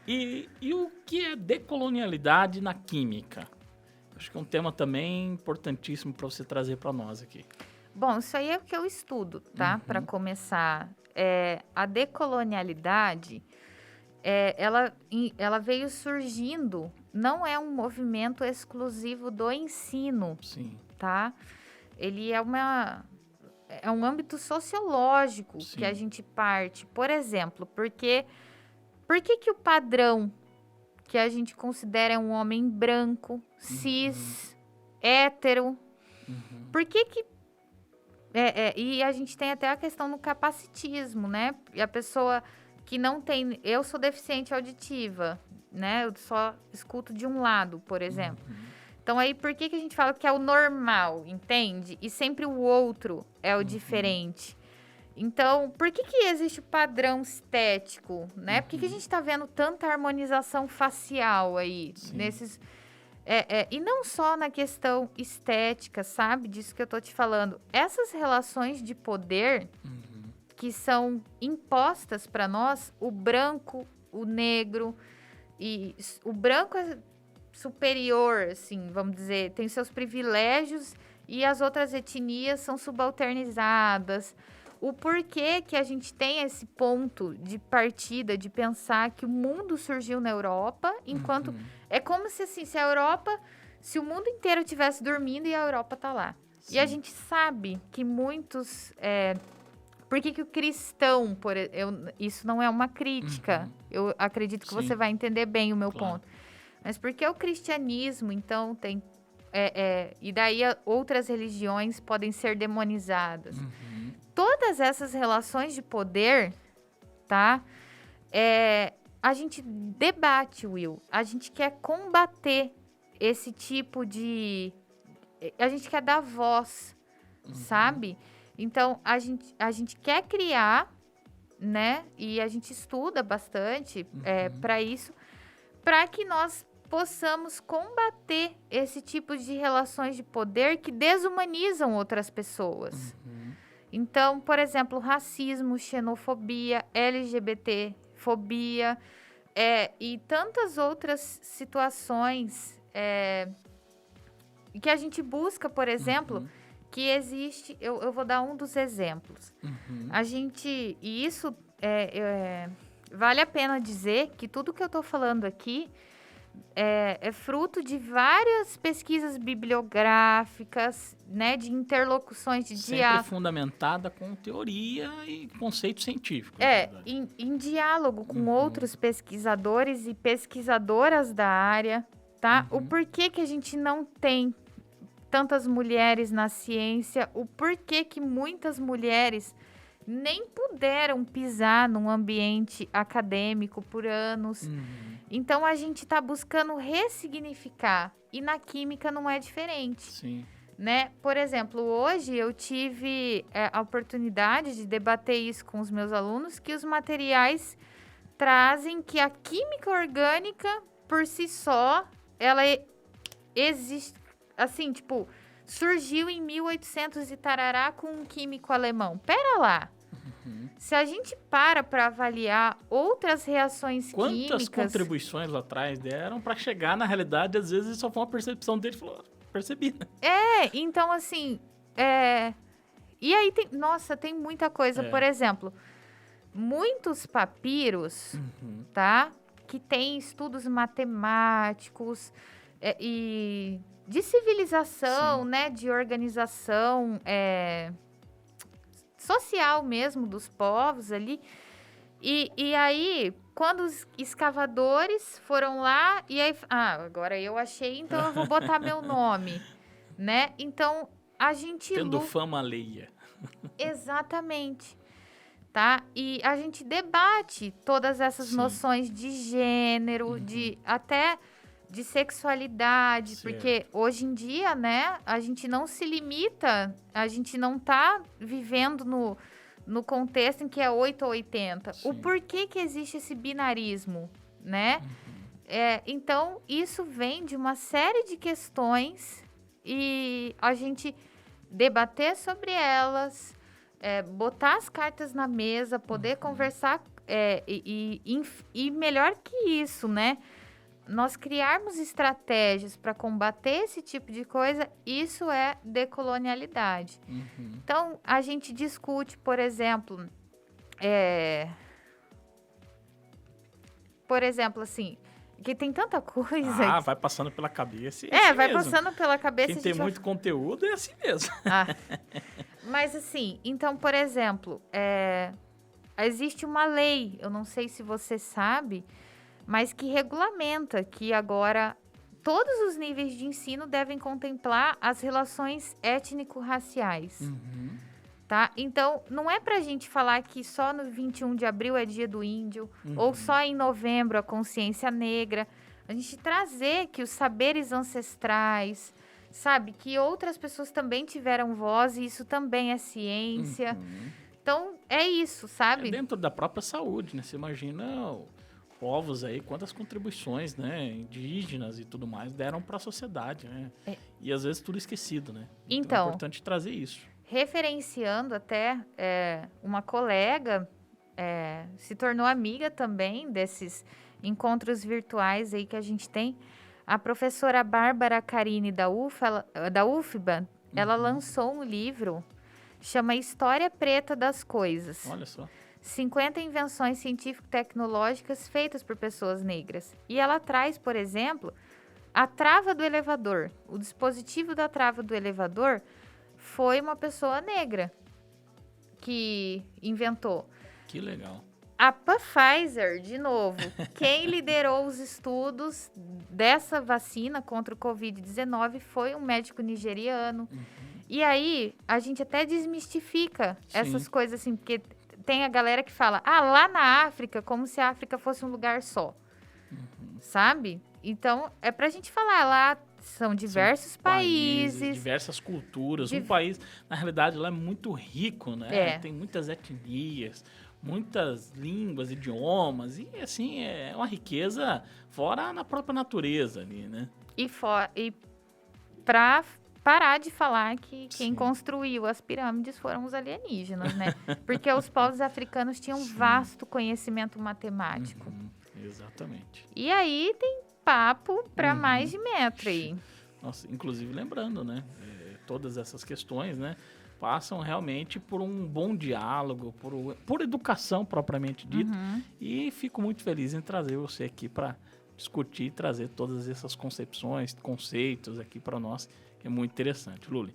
E o que é decolonialidade na química? Acho que é um tema também importantíssimo para você trazer para nós aqui. Bom, isso aí é o que eu estudo, tá? Para Uhum. começar, a decolonialidade, ela veio surgindo, não é um movimento exclusivo do ensino, Sim, tá? Ele é um âmbito sociológico que a sim. gente parte. Por exemplo, por que que o padrão que a gente considera um homem branco, Uhum, cis, hétero, uhum. por que que e a gente tem até a questão do capacitismo, né? E a pessoa que não tem. Eu sou deficiente auditiva, né? Eu só escuto de um lado, por exemplo. Uhum, Então, aí, por que que a gente fala que é o normal, entende? E sempre o outro é o uhum, diferente. Então, por que que existe o padrão estético, né? Por que que a uhum. gente tá vendo tanta harmonização facial aí, Sim. nesses e não só na questão estética, sabe? Disso que eu tô te falando. Essas relações de poder Uhum, que são impostas para nós, o branco, o negro, o branco é superior, assim, vamos dizer, tem seus privilégios e as outras etnias são subalternizadas. O porquê que a gente tem esse ponto de partida de pensar que o mundo surgiu na Europa, enquanto uhum. é como se assim, se o mundo inteiro estivesse dormindo e a Europa tá lá. E a Sim. gente sabe que muitos por que que o cristão, isso não é uma crítica, Uhum. eu acredito que você Sim, vai entender bem o meu claro. ponto. Mas porque o cristianismo, então, tem. E daí outras religiões podem ser demonizadas. Uhum, Todas essas relações de poder, tá? A gente debate, Will. A gente quer combater esse tipo de. A gente quer dar voz, uhum, sabe? Então, a gente quer criar, né? E a gente estuda bastante uhum, para isso, para que nós possamos combater esse tipo de relações de poder que desumanizam outras pessoas. uhum. Então, por exemplo, racismo, xenofobia, LGBTfobia e tantas outras situações que a gente busca, por exemplo, Uhum, que existe. Eu vou dar um dos exemplos. uhum. A gente. E isso vale a pena dizer que tudo que eu estou falando aqui é fruto de várias pesquisas bibliográficas, né, de interlocuções, de Sempre diálogo. fundamentada com teoria e conceito científico, na verdade. Em diálogo com Uhum, outros pesquisadores e pesquisadoras da área, tá? O uhum. porquê que a gente não tem tantas mulheres na ciência, o porquê que muitas mulheres nem puderam pisar num ambiente acadêmico por anos. Uhum. Então a gente está buscando ressignificar e na química não é diferente, Sim. né? Por exemplo, hoje eu tive a oportunidade de debater isso com os meus alunos, que os materiais trazem que a química orgânica por si só ela existe, assim, tipo, surgiu em 1800 e tarará com um químico alemão. Pera lá. Uhum. Se a gente para avaliar outras reações Quantas químicas. contribuições lá atrás deram para chegar na realidade, às vezes só foi uma percepção dele e falou, percebi, né? Então assim, e aí nossa, tem muita coisa. Por É. exemplo, muitos papiros, Uhum. tá? Que tem estudos matemáticos e de civilização, Sim. né? De organização social mesmo dos povos ali. E aí, quando os escavadores foram lá, e aí, agora eu achei, então eu vou botar meu nome, né? Então, a gente Tendo luta. fama alheia. Exatamente, tá? E a gente debate todas essas Sim. noções de gênero, Uhum. de até de sexualidade, porque Certo. hoje em dia, né, a gente não se limita, a gente não tá vivendo no contexto em que é 8 ou 80. O Sim. porquê que existe esse binarismo, né? Uhum. Então, isso vem de uma série de questões e a gente debater sobre elas, botar as cartas na mesa, poder Uhum. conversar e melhor que isso, né? Nós criarmos estratégias para combater esse tipo de coisa, isso é decolonialidade. Uhum. Então, a gente discute, por exemplo, assim, que tem tanta coisa. Vai passando pela cabeça. Vai passando pela cabeça. Quem tem muito conteúdo é assim mesmo. Mas assim, então, por exemplo, existe uma lei, eu não sei se você sabe, mas que regulamenta que agora todos os níveis de ensino devem contemplar as relações étnico-raciais. Uhum. Tá? Então, não é pra gente falar que só no 21 de abril é dia do índio, ou só em novembro a consciência negra. A gente trazer que os saberes ancestrais, sabe? Que outras pessoas também tiveram voz e isso também é ciência. Então, é isso, sabe? Dentro da própria saúde, né? Você imagina povos aí, quantas contribuições, né? Indígenas e tudo mais deram para a sociedade, né? E às vezes tudo esquecido, né? Então é importante trazer isso. Referenciando até uma colega se tornou amiga também desses encontros virtuais aí que a gente tem. A professora Bárbara Carini da UFBA, ela lançou um livro, chama História Preta das Coisas. Olha só. 50 invenções científico-tecnológicas feitas por pessoas negras. E ela traz, por exemplo, a trava do elevador. O dispositivo da trava do elevador foi uma pessoa negra que inventou. Que legal. A Pfizer, de novo, quem liderou os estudos dessa vacina contra o Covid-19 foi um médico nigeriano. E aí, a gente até desmistifica essas coisas assim, porque tem a galera que fala, lá na África, como se a África fosse um lugar só, sabe? Então, é pra gente falar, lá são diversos países, diversas culturas. Um país, na realidade, lá é muito rico, né? Tem muitas etnias, muitas línguas, idiomas, e assim, é uma riqueza fora na própria natureza ali, né? E pra parar de falar que quem construiu as pirâmides foram os alienígenas, né? Porque os povos africanos tinham vasto conhecimento matemático. Exatamente. E aí tem papo para mais de metro aí. Nossa, inclusive lembrando, né? Todas essas questões, né? Passam realmente por um bom diálogo, por educação propriamente dita. E fico muito feliz em trazer você aqui para discutir e trazer todas essas concepções, conceitos aqui para nós, que é muito interessante. Luli.